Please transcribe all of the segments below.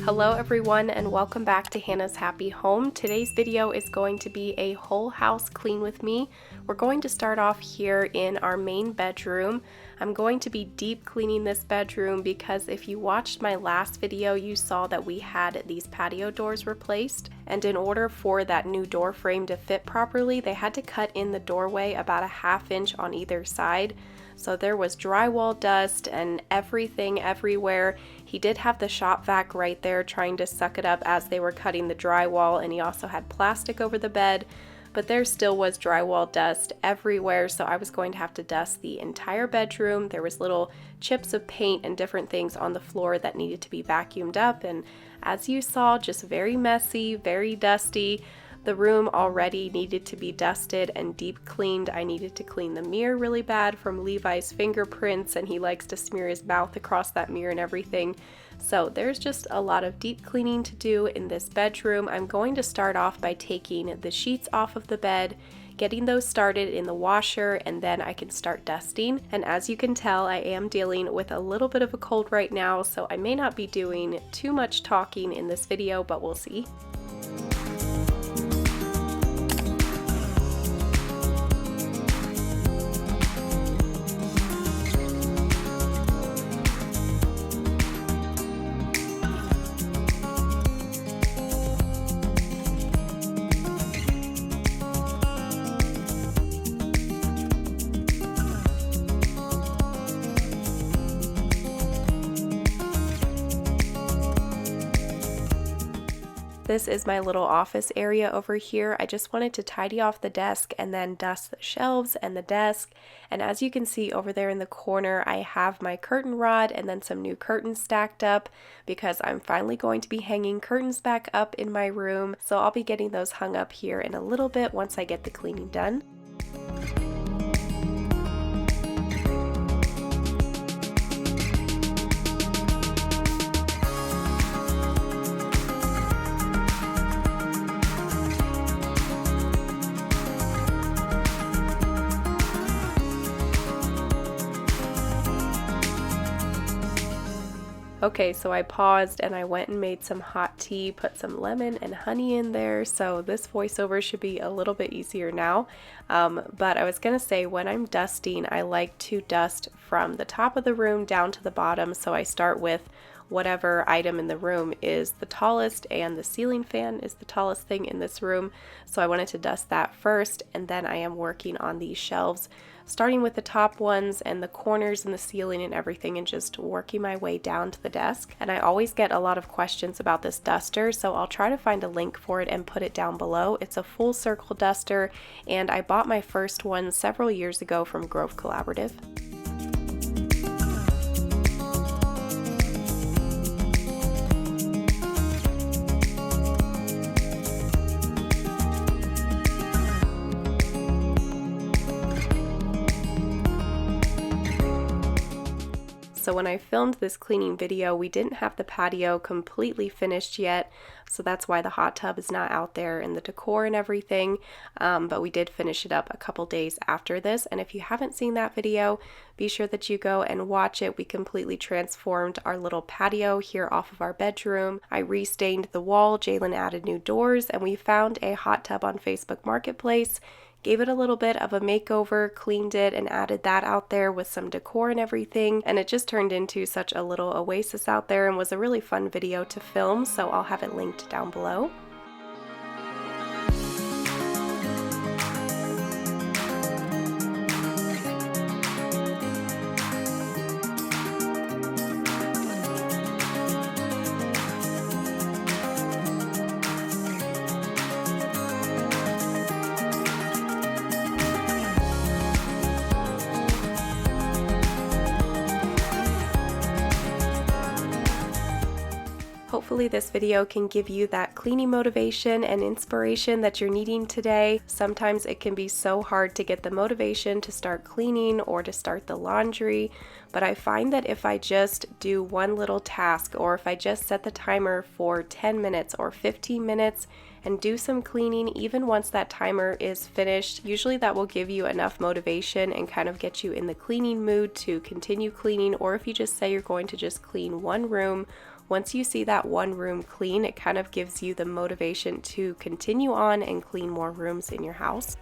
Hello everyone and welcome back to Hannah's Happy Home. Today's video is going to be a whole house clean with me. We're going to start off here in our main bedroom. I'm going to be deep cleaning this bedroom because if you watched my last video, you saw that we had these patio doors replaced. And in order for that new door frame to fit properly, they had to cut in the doorway about a ½ inch on either side. So there was drywall dust and everything everywhere. He did have the shop vac right there trying to suck it up as they were cutting the drywall, and he also had plastic over the bed, but there still was drywall dust everywhere, so I was going to have to dust the entire bedroom. There was little chips of paint and different things on the floor that needed to be vacuumed up, and as you saw, just very messy, very dusty. The room already needed to be dusted and deep cleaned. I needed to clean the mirror really bad from Levi's fingerprints, and he likes to smear his mouth across that mirror and everything. So there's just a lot of deep cleaning to do in this bedroom. I'm going to start off by taking the sheets off of the bed, getting those started in the washer, and then I can start dusting. And as you can tell, I am dealing with a little bit of a cold right now, so I may not be doing too much talking in this video, but we'll see. This is my little office area over here. I just wanted to tidy off the desk and then dust the shelves and the desk. And as you can see over there in the corner, I have my curtain rod and then some new curtains stacked up because I'm finally going to be hanging curtains back up in my room. So I'll be getting those hung up here in a little bit once I get the cleaning done. Okay, so I paused and I went and made some hot tea, put some lemon and honey in there, so this voiceover should be a little bit easier now. But I was gonna say, when I'm dusting, I like to dust from the top of the room down to the bottom, so I start with whatever item in the room is the tallest, and the ceiling fan is the tallest thing in this room, so I wanted to dust that first, and then I am working on these shelves, starting with the top ones and the corners and the ceiling and everything, and just working my way down to the desk. And I always get a lot of questions about this duster, so I'll try to find a link for it and put it down below. It's a full circle duster, and I bought my first one several years ago from Grove Collaborative. So when I filmed this cleaning video, we didn't have the patio completely finished yet, so that's why the hot tub is not out there and the decor and everything, but we did finish it up a couple days after this. And if you haven't seen that video, be sure that you go and watch it. We completely transformed our little patio here off of our bedroom. I restained the wall, Jalen added new doors, and we found a hot tub on Facebook Marketplace. Gave it a little bit of a makeover, cleaned it, and added that out there with some decor and everything, and it just turned into such a little oasis out there and was a really fun video to film, so I'll have it linked down below. Hopefully this video can give you that cleaning motivation and inspiration that you're needing today. Sometimes it can be so hard to get the motivation to start cleaning or to start the laundry, but I find that if I just do one little task, or if I just set the timer for 10 minutes or 15 minutes and do some cleaning, even once that timer is finished, usually that will give you enough motivation and kind of get you in the cleaning mood to continue cleaning. Or if you just say you're going to just clean one room Once you see that one room clean, it kind of gives you the motivation to continue on and clean more rooms in your house.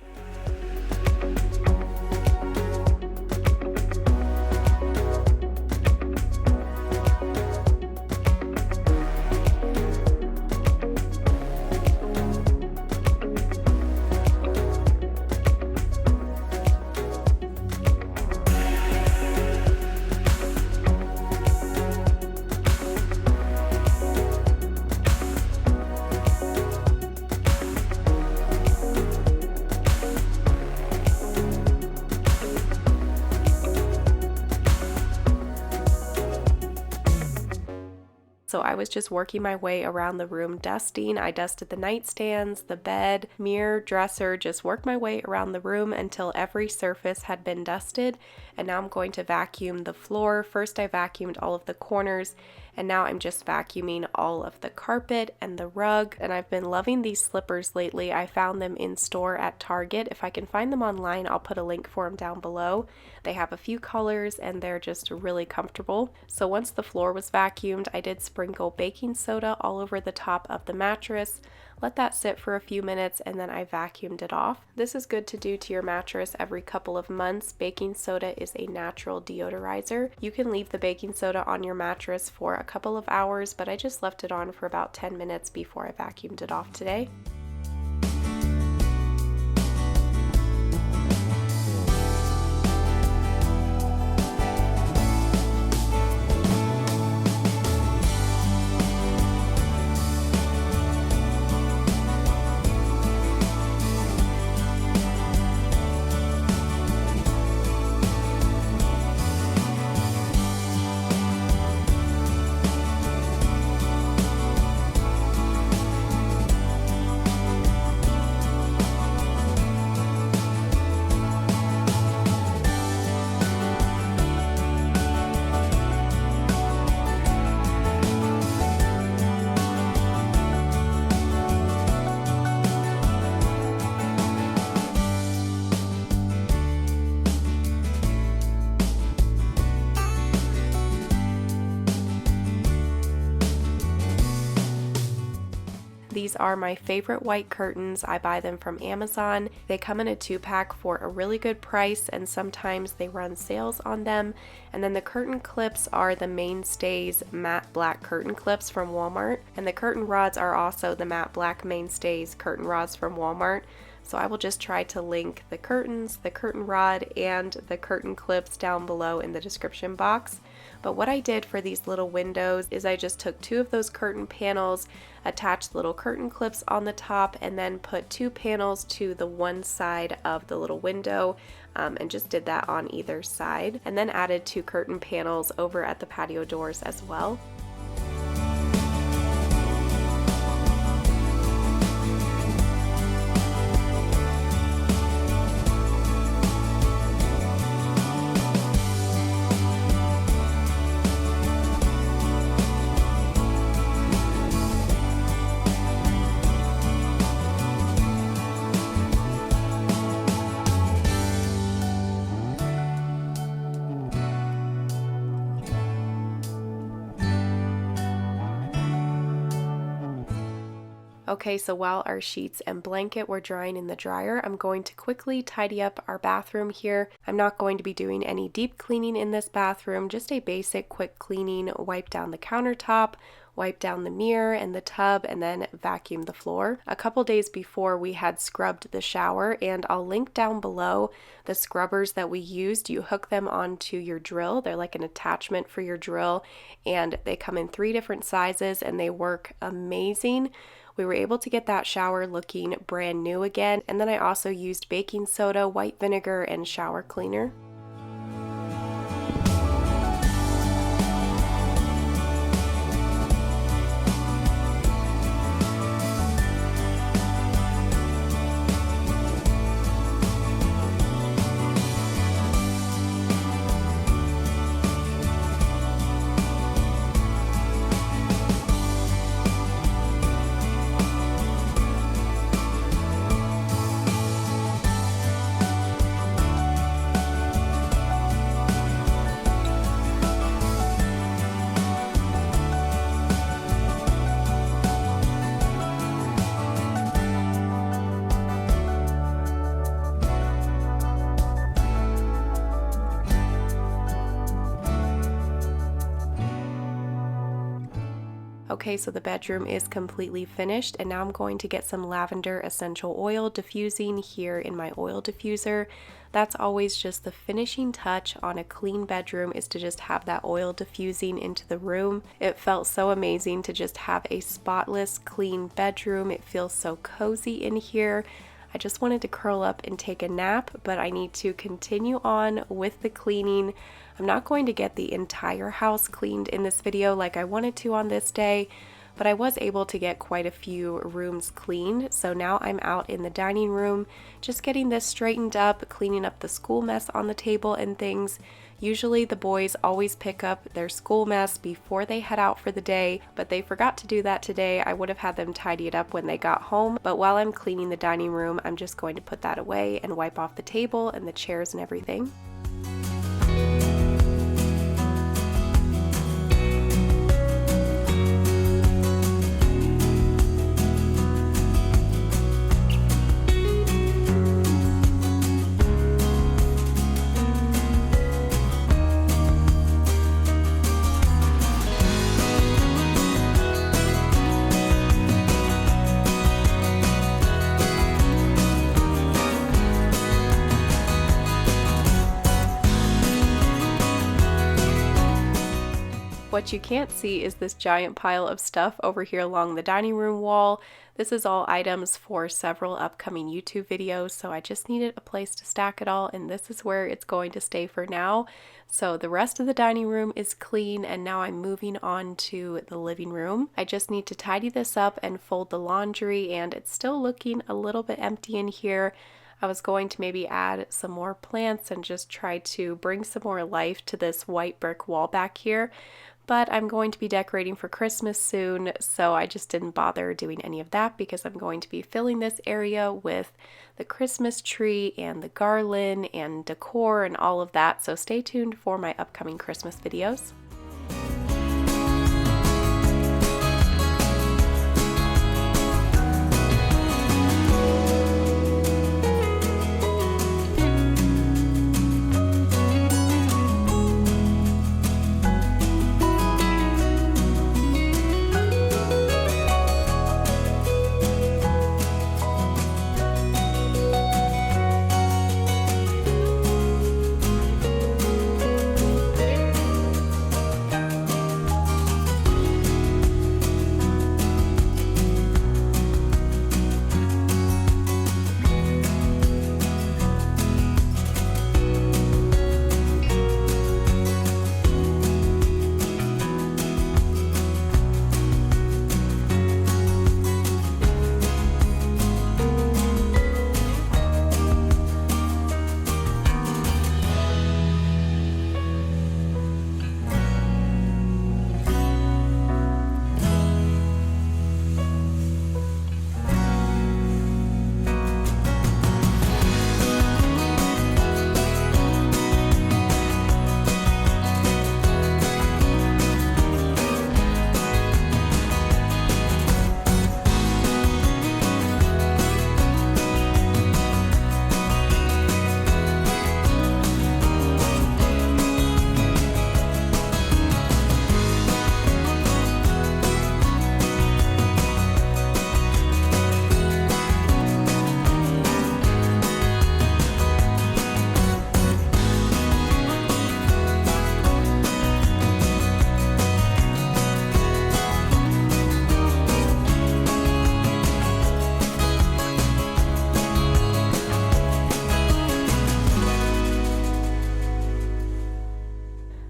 So I was just working my way around the room dusting. I dusted the nightstands, the bed, mirror, dresser, just worked my way around the room until every surface had been dusted. And now I'm going to vacuum the floor. First I vacuumed all of the corners, and now I'm just vacuuming all of the carpet and the rug. And I've been loving these slippers lately. I found them in store at Target. If I can find them online, I'll put a link for them down below. They have a few colors and they're just really comfortable. So once the floor was vacuumed, I did sprinkle baking soda all over the top of the mattress. Let that sit for a few minutes and then I vacuumed it off. This is good to do to your mattress every couple of months. Baking soda is a natural deodorizer. You can leave the baking soda on your mattress for a couple of hours, but I just left it on for about 10 minutes before I vacuumed it off today. These are my favorite white curtains. I buy them from Amazon. They come in a 2-pack for a really good price, and sometimes they run sales on them. And then the curtain clips are the Mainstays matte black curtain clips from Walmart, and the curtain rods are also the matte black Mainstays curtain rods from Walmart. So I will just try to link the curtains, the curtain rod, and the curtain clips down below in the description box. But what I did for these little windows is I just took 2 of those curtain panels, attached little curtain clips on the top, and then put 2 panels to the one side of the little window, and just did that on either side, and then added 2 curtain panels over at the patio doors as well. Okay, so while our sheets and blanket were drying in the dryer, I'm going to quickly tidy up our bathroom here. I'm not going to be doing any deep cleaning in this bathroom, just a basic quick cleaning, wipe down the countertop, wipe down the mirror and the tub, and then vacuum the floor. A couple days before, we had scrubbed the shower, and I'll link down below the scrubbers that we used. You hook them onto your drill. They're like an attachment for your drill, and they come in 3 different sizes and they work amazing. We were able to get that shower looking brand new again, and then I also used baking soda, white vinegar, and shower cleaner. Okay, so the bedroom is completely finished, and now I'm going to get some lavender essential oil diffusing here in my oil diffuser. That's always just the finishing touch on a clean bedroom, is to just have that oil diffusing into the room. It felt so amazing to just have a spotless, clean bedroom. It feels so cozy in here. I just wanted to curl up and take a nap, but I need to continue on with the cleaning. I'm not going to get the entire house cleaned in this video like I wanted to on this day, but I was able to get quite a few rooms cleaned. So now I'm out in the dining room, just getting this straightened up, cleaning up the school mess on the table and things. Usually the boys always pick up their school mess before they head out for the day, but they forgot to do that today. I would have had them tidy it up when they got home, but while I'm cleaning the dining room, I'm just going to put that away and wipe off the table and the chairs and everything. What you can't see is this giant pile of stuff over here along the dining room wall. This is all items for several upcoming YouTube videos, so I just needed a place to stack it all, and this is where it's going to stay for now. So the rest of the dining room is clean, and now I'm moving on to the living room. I just need to tidy this up and fold the laundry, and it's still looking a little bit empty in here. I was going to maybe add some more plants and just try to bring some more life to this white brick wall back here. But I'm going to be decorating for Christmas soon, so I just didn't bother doing any of that because I'm going to be filling this area with the Christmas tree and the garland and decor and all of that. So stay tuned for my upcoming Christmas videos.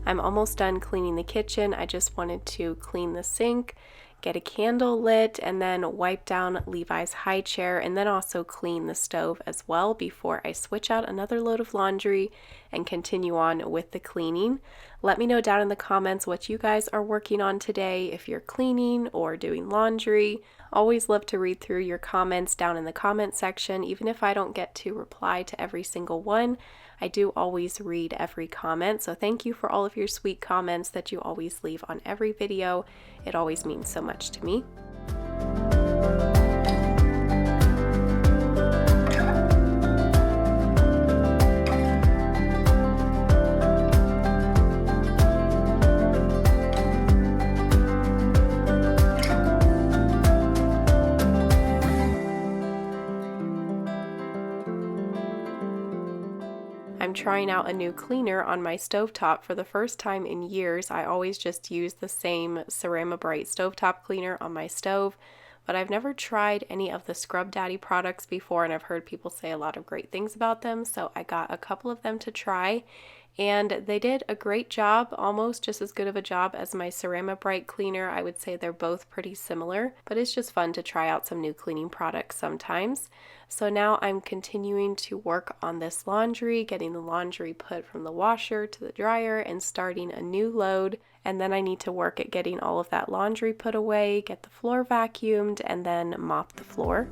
I'm almost done cleaning the kitchen. I just wanted to clean the sink, get a candle lit, and then wipe down Levi's high chair, and then also clean the stove as well before I switch out another load of laundry and continue on with the cleaning. Let me know down in the comments what you guys are working on today, if you're cleaning or doing laundry. Always love to read through your comments down in the comment section. Even if I don't get to reply to every single one, I do always read every comment. So thank you for all of your sweet comments that you always leave on every video. It always means so much to me. trying out a new cleaner on my stovetop for the first time in years. I always just use the same Ceramibrite stovetop cleaner on my stove, but I've never tried any of the Scrub Daddy products before, and I've heard people say a lot of great things about them, so I got a couple of them to try. And they did a great job, almost just as good of a job as my Ceramibrite cleaner. I would say they're both pretty similar, but it's just fun to try out some new cleaning products sometimes. So now I'm continuing to work on this laundry, getting the laundry put from the washer to the dryer and starting a new load. And then I need to work at getting all of that laundry put away, get the floor vacuumed, and then mop the floor.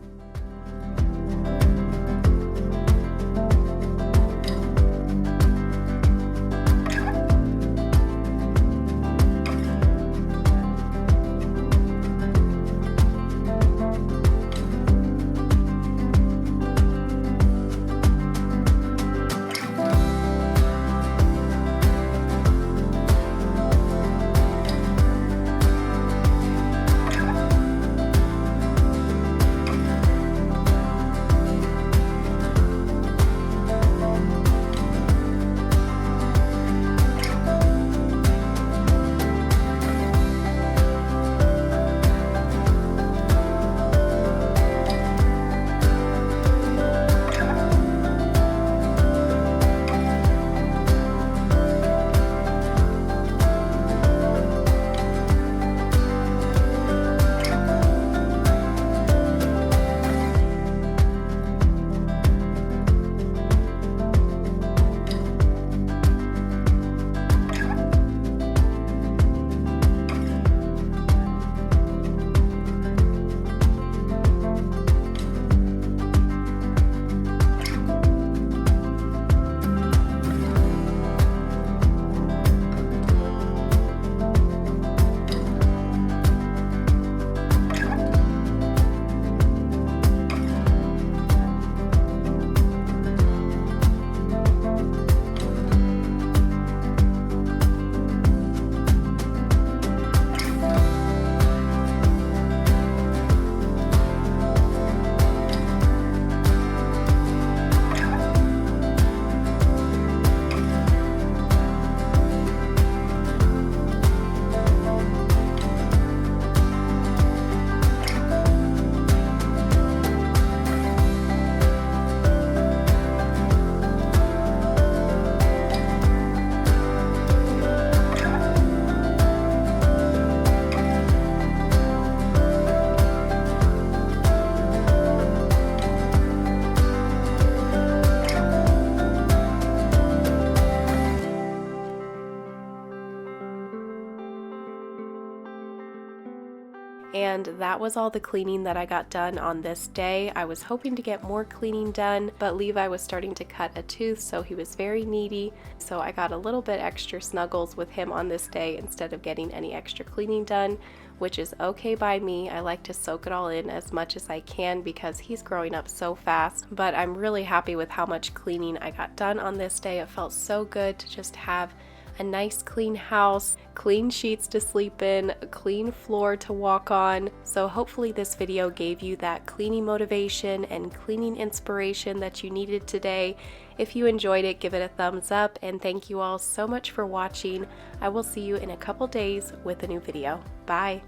And that was all the cleaning that I got done on this day. I was hoping to get more cleaning done, but Levi was starting to cut a tooth, so he was very needy. So I got a little bit extra snuggles with him on this day instead of getting any extra cleaning done, which is okay by me. I like to soak it all in as much as I can because he's growing up so fast, but I'm really happy with how much cleaning I got done on this day. It felt so good to just have a nice clean house, clean sheets to sleep in, a clean floor to walk on. So hopefully this video gave you that cleaning motivation and cleaning inspiration that you needed today. If you enjoyed it, give it a thumbs up, and thank you all so much for watching. I will see you in a couple days with a new video. Bye!